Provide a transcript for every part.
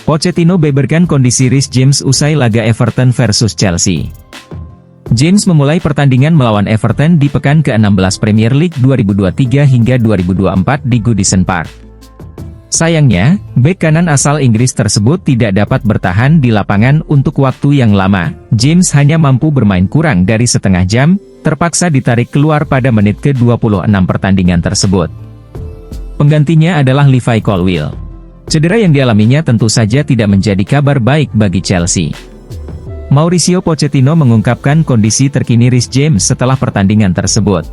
Pochettino beberkan kondisi Reece James usai laga Everton versus Chelsea. James memulai pertandingan melawan Everton di pekan ke-16 Premier League 2023 hingga 2024 di Goodison Park. Sayangnya, bek kanan asal Inggris tersebut tidak dapat bertahan di lapangan untuk waktu yang lama. James hanya mampu bermain kurang dari setengah jam, terpaksa ditarik keluar pada menit ke-26 pertandingan tersebut. Penggantinya adalah Levi Colwill. Cedera yang dialaminya tentu saja tidak menjadi kabar baik bagi Chelsea. Mauricio Pochettino mengungkapkan kondisi terkini Reece James setelah pertandingan tersebut.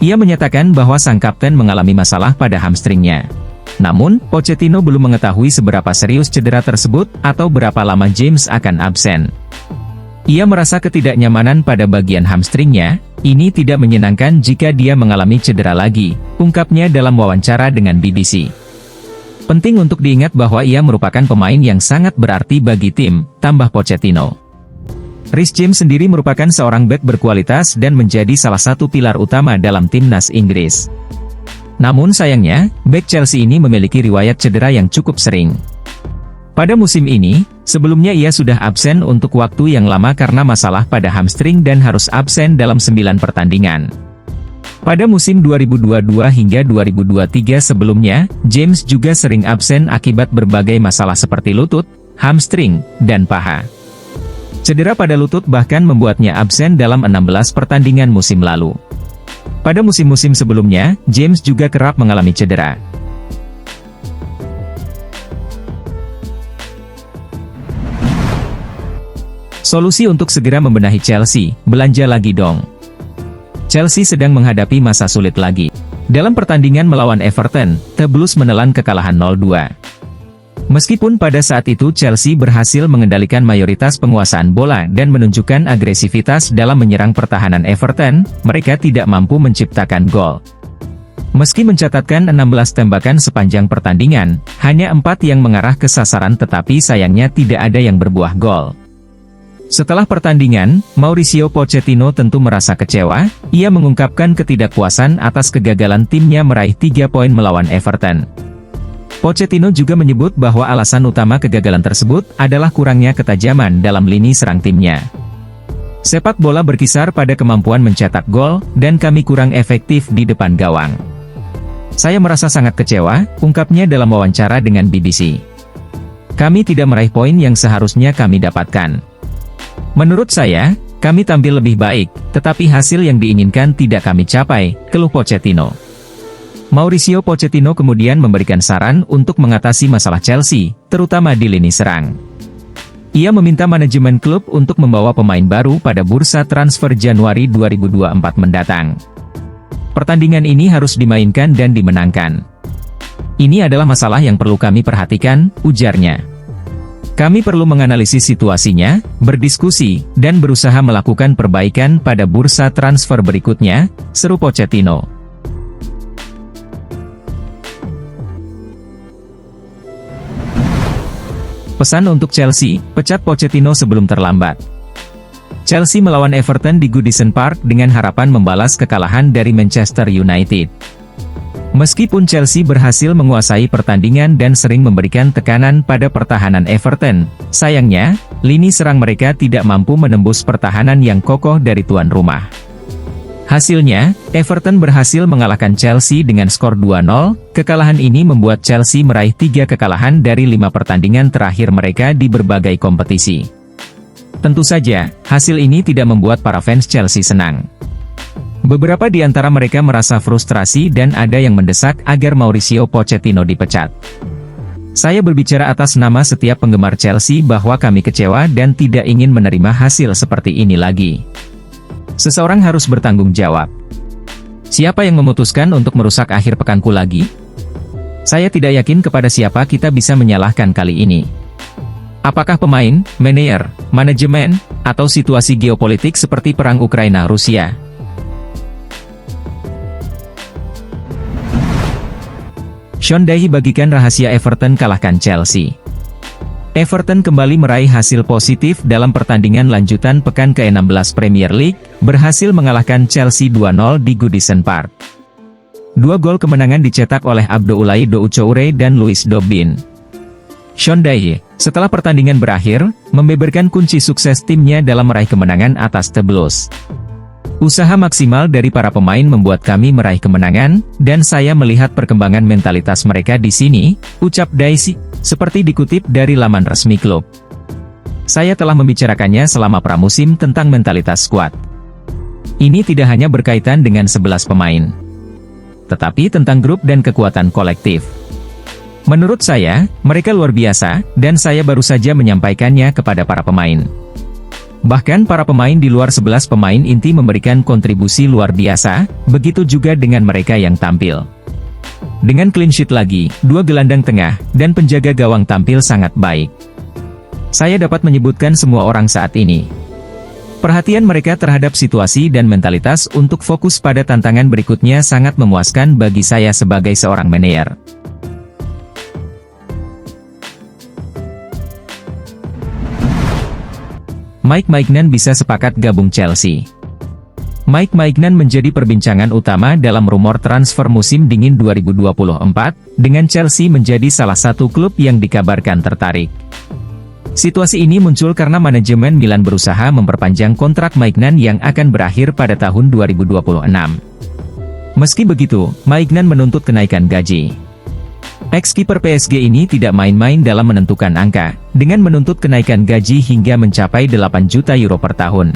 Ia menyatakan bahwa sang kapten mengalami masalah pada hamstringnya. Namun, Pochettino belum mengetahui seberapa serius cedera tersebut atau berapa lama James akan absen. Ia merasa ketidaknyamanan pada bagian hamstringnya, ini tidak menyenangkan jika dia mengalami cedera lagi, ungkapnya dalam wawancara dengan BBC. Penting untuk diingat bahwa ia merupakan pemain yang sangat berarti bagi tim, tambah Pochettino. Reece James sendiri merupakan seorang bek berkualitas dan menjadi salah satu pilar utama dalam timnas Inggris. Namun sayangnya, bek Chelsea ini memiliki riwayat cedera yang cukup sering. Pada musim ini, sebelumnya ia sudah absen untuk waktu yang lama karena masalah pada hamstring dan harus absen dalam 9 pertandingan. Pada musim 2022 hingga 2023 sebelumnya, James juga sering absen akibat berbagai masalah seperti lutut, hamstring, dan paha. Cedera pada lutut bahkan membuatnya absen dalam 16 pertandingan musim lalu. Pada musim-musim sebelumnya, James juga kerap mengalami cedera. Solusi untuk segera membenahi Chelsea, belanja lagi dong. Chelsea sedang menghadapi masa sulit lagi. Dalam pertandingan melawan Everton, The Blues menelan kekalahan 0-2. Meskipun pada saat itu Chelsea berhasil mengendalikan mayoritas penguasaan bola dan menunjukkan agresivitas dalam menyerang pertahanan Everton, mereka tidak mampu menciptakan gol. Meski mencatatkan 16 tembakan sepanjang pertandingan, hanya 4 yang mengarah ke sasaran tetapi sayangnya tidak ada yang berbuah gol. Setelah pertandingan, Mauricio Pochettino tentu merasa kecewa. Ia mengungkapkan ketidakpuasan atas kegagalan timnya meraih 3 poin melawan Everton. Pochettino juga menyebut bahwa alasan utama kegagalan tersebut adalah kurangnya ketajaman dalam lini serang timnya. Sepak bola berkisar pada kemampuan mencetak gol, dan kami kurang efektif di depan gawang. Saya merasa sangat kecewa, ungkapnya dalam wawancara dengan BBC. Kami tidak meraih poin yang seharusnya kami dapatkan. Menurut saya, kami tampil lebih baik, tetapi hasil yang diinginkan tidak kami capai, keluh Pochettino. Mauricio Pochettino kemudian memberikan saran untuk mengatasi masalah Chelsea, terutama di lini serang. Ia meminta manajemen klub untuk membawa pemain baru pada bursa transfer Januari 2024 mendatang. Pertandingan ini harus dimainkan dan dimenangkan. Ini adalah masalah yang perlu kami perhatikan, ujarnya. Kami perlu menganalisis situasinya, berdiskusi, dan berusaha melakukan perbaikan pada bursa transfer berikutnya, seru Pochettino. Pesan untuk Chelsea, pecat Pochettino sebelum terlambat. Chelsea melawan Everton di Goodison Park dengan harapan membalas kekalahan dari Manchester United. Meskipun Chelsea berhasil menguasai pertandingan dan sering memberikan tekanan pada pertahanan Everton, sayangnya, lini serang mereka tidak mampu menembus pertahanan yang kokoh dari tuan rumah. Hasilnya, Everton berhasil mengalahkan Chelsea dengan skor 2-0, kekalahan ini membuat Chelsea meraih 3 kekalahan dari 5 pertandingan terakhir mereka di berbagai kompetisi. Tentu saja, hasil ini tidak membuat para fans Chelsea senang. Beberapa di antara mereka merasa frustrasi dan ada yang mendesak agar Mauricio Pochettino dipecat. Saya berbicara atas nama setiap penggemar Chelsea bahwa kami kecewa dan tidak ingin menerima hasil seperti ini lagi. Seseorang harus bertanggung jawab. Siapa yang memutuskan untuk merusak akhir pekanku lagi? Saya tidak yakin kepada siapa kita bisa menyalahkan kali ini. Apakah pemain, manajemen, atau situasi geopolitik seperti perang Ukraina-Rusia? Sean Dyche bagikan rahasia Everton kalahkan Chelsea. Everton kembali meraih hasil positif dalam pertandingan lanjutan pekan ke-16 Premier League, berhasil mengalahkan Chelsea 2-0 di Goodison Park. 2 gol kemenangan dicetak oleh Abdoulaye Doucouré dan Louis Dobbin. Sean Dyche, setelah pertandingan berakhir, membeberkan kunci sukses timnya dalam meraih kemenangan atas The Blues. Usaha maksimal dari para pemain membuat kami meraih kemenangan, dan saya melihat perkembangan mentalitas mereka di sini, ucap Dyche, seperti dikutip dari laman resmi klub. Saya telah membicarakannya selama pramusim tentang mentalitas skuad. Ini tidak hanya berkaitan dengan 11 pemain, tetapi tentang grup dan kekuatan kolektif. Menurut saya, mereka luar biasa, dan saya baru saja menyampaikannya kepada para pemain. Bahkan para pemain di luar 11 pemain inti memberikan kontribusi luar biasa, begitu juga dengan mereka yang tampil. Dengan clean sheet lagi, 2 gelandang tengah, dan penjaga gawang tampil sangat baik. Saya dapat menyebutkan semua orang saat ini. Perhatian mereka terhadap situasi dan mentalitas untuk fokus pada tantangan berikutnya sangat memuaskan bagi saya sebagai seorang manajer. Mike Maignan bisa sepakat gabung Chelsea. Mike Maignan menjadi perbincangan utama dalam rumor transfer musim dingin 2024, dengan Chelsea menjadi salah satu klub yang dikabarkan tertarik. Situasi ini muncul karena manajemen Milan berusaha memperpanjang kontrak Maignan yang akan berakhir pada tahun 2026. Meski begitu, Maignan menuntut kenaikan gaji. Ex-kiper PSG ini tidak main-main dalam menentukan angka, dengan menuntut kenaikan gaji hingga mencapai 8 juta euro per tahun.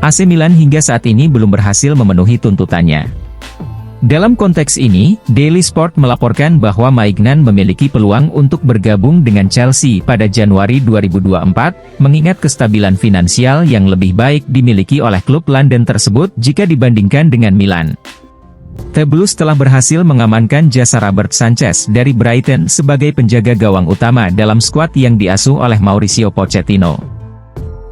AC Milan hingga saat ini belum berhasil memenuhi tuntutannya. Dalam konteks ini, Daily Sport melaporkan bahwa Maignan memiliki peluang untuk bergabung dengan Chelsea pada Januari 2024, mengingat kestabilan finansial yang lebih baik dimiliki oleh klub London tersebut jika dibandingkan dengan Milan. The Blues telah berhasil mengamankan jasa Robert Sanchez dari Brighton sebagai penjaga gawang utama dalam skuad yang diasuh oleh Mauricio Pochettino.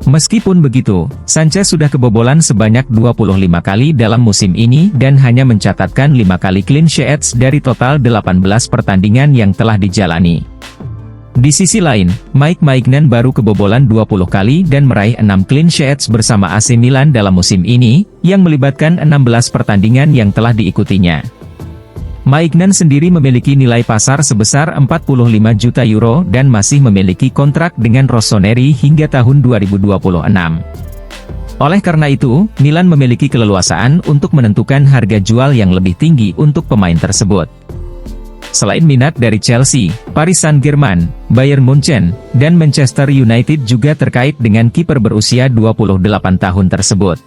Meskipun begitu, Sanchez sudah kebobolan sebanyak 25 kali dalam musim ini dan hanya mencatatkan 5 kali clean sheets dari total 18 pertandingan yang telah dijalani. Di sisi lain, Mike Maignan baru kebobolan 20 kali dan meraih 6 clean sheets bersama AC Milan dalam musim ini, yang melibatkan 16 pertandingan yang telah diikutinya. Maignan sendiri memiliki nilai pasar sebesar 45 juta euro dan masih memiliki kontrak dengan Rossoneri hingga tahun 2026. Oleh karena itu, Milan memiliki keleluasaan untuk menentukan harga jual yang lebih tinggi untuk pemain tersebut. Selain minat dari Chelsea, Paris Saint-Germain, Bayern Munchen, dan Manchester United juga terkait dengan kiper berusia 28 tahun tersebut.